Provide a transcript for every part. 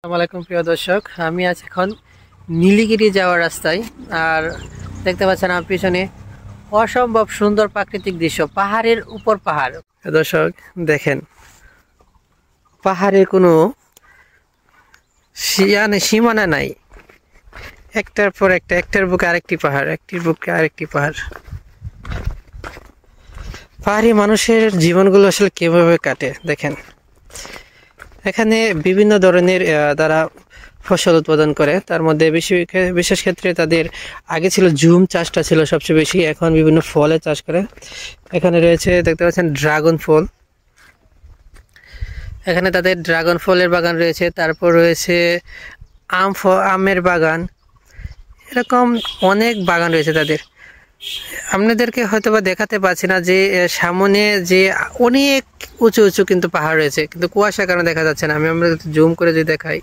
আসসালামু আলাইকুম প্রিয় দর্শক, আমি আজ এখন নীলগিরি যাওয়ার রাস্তায়। আর দেখতে পাচ্ছেন আমার পিছনে অসম্ভব সুন্দর প্রাকৃতিক দৃশ্য, পাহাড়ের উপর পাহাড়। দর্শক দেখেন, পাহাড়ের কোনো সীমানা নাই, একটার পর একটা, একটার বুকে আরেকটি পাহাড়, একটির বুকে আরেকটি পাহাড়। পাহাড়ি মানুষের জীবনগুলো আসলে কিভাবে কাটে দেখেন। এখানে বিভিন্ন ধরনের তারা ফসল উৎপাদন করে, তার মধ্যে বিশেষ ক্ষেত্রে তাদের আগে ছিল জুম চাষটা ছিল সবচেয়ে বেশি, এখন বিভিন্ন ফলের চাষ করে। এখানে রয়েছে দেখতে পাচ্ছেন ড্রাগন ফল, এখানে তাদের ড্রাগন ফলের বাগান রয়েছে, তারপর রয়েছে আমের বাগান, এরকম অনেক বাগান রয়েছে তাদের। আপনাদেরকে হয়তোবা দেখাতে পারছি না যে সামনে যে অনেক উঁচু উঁচু কিন্তু পাহাড় রয়েছে, কিন্তু কুয়াশার কারণে দেখা যাচ্ছে না। আমরা জুম করে যদি দেখাই,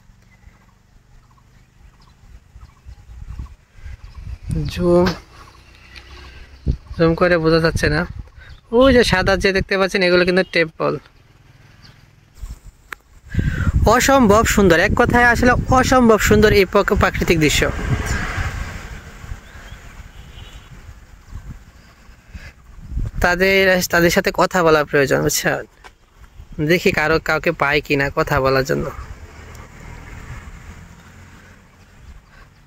জুম করে বোঝা যাচ্ছে না। ওই যে সাদা যে দেখতে পাচ্ছেন, এগুলো কিন্তু টেম্পল। অসম্ভব সুন্দর, এক কথায় আসলে অসম্ভব সুন্দর এই প্রাকৃতিক দৃশ্য। তাদের সাথে কথা বলার প্রয়োজন, বুঝছেন? দেখি কাউকে পাই কিনা কথা বলার জন্য।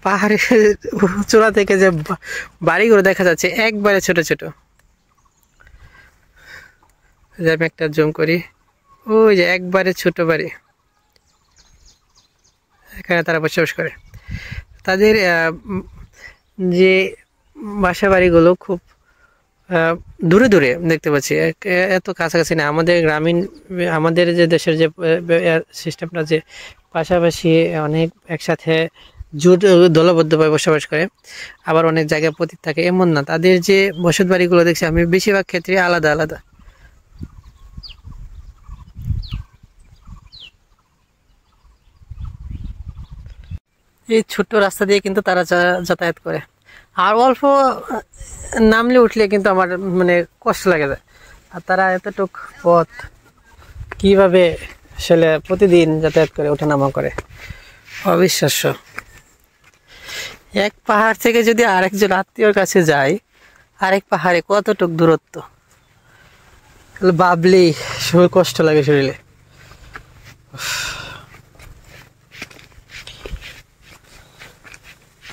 পাহাড়ের চূড়া থেকে যে বাড়িগুলো দেখা যাচ্ছে একবারে ছোট ছোট। আমি একটা জুম করি, ওই যে একবারে ছোট বাড়ি, এখানে তারা বসবাস করে। তাদের যে বাসা বাড়িগুলো খুব দূরে দূরে দেখতে পাচ্ছি, এত কাছাকাছি না। আমাদের যে দেশের যে সিস্টেমটা, যে পাশাপাশি অনেক একসাথে দলবদ্ধভাবে বসবাস করে, আবার অনেক জায়গায় পতিত থাকে, এমন না। তাদের যে বসত বাড়িগুলো দেখছি আমি, বেশিরভাগ ক্ষেত্রে আলাদা আলাদা। এই ছোট্ট রাস্তা দিয়ে কিন্তু তারা যাতায়াত করে। আর অল্প নামলে উঠলে কিন্তু আমার মানে কষ্ট লাগে যায়। আর তারা এতটুক পথ কিভাবে আসলে প্রতিদিন যাতায়াত করে, ওঠানামা করে, অবিশ্বাস্য। এক পাহাড় থেকে যদি আরেকজন আত্মীয়র কাছে যায়, আরেক পাহাড়ে কতটুক দূরত্ব, ভাবলেই কষ্ট লাগে শরীরে।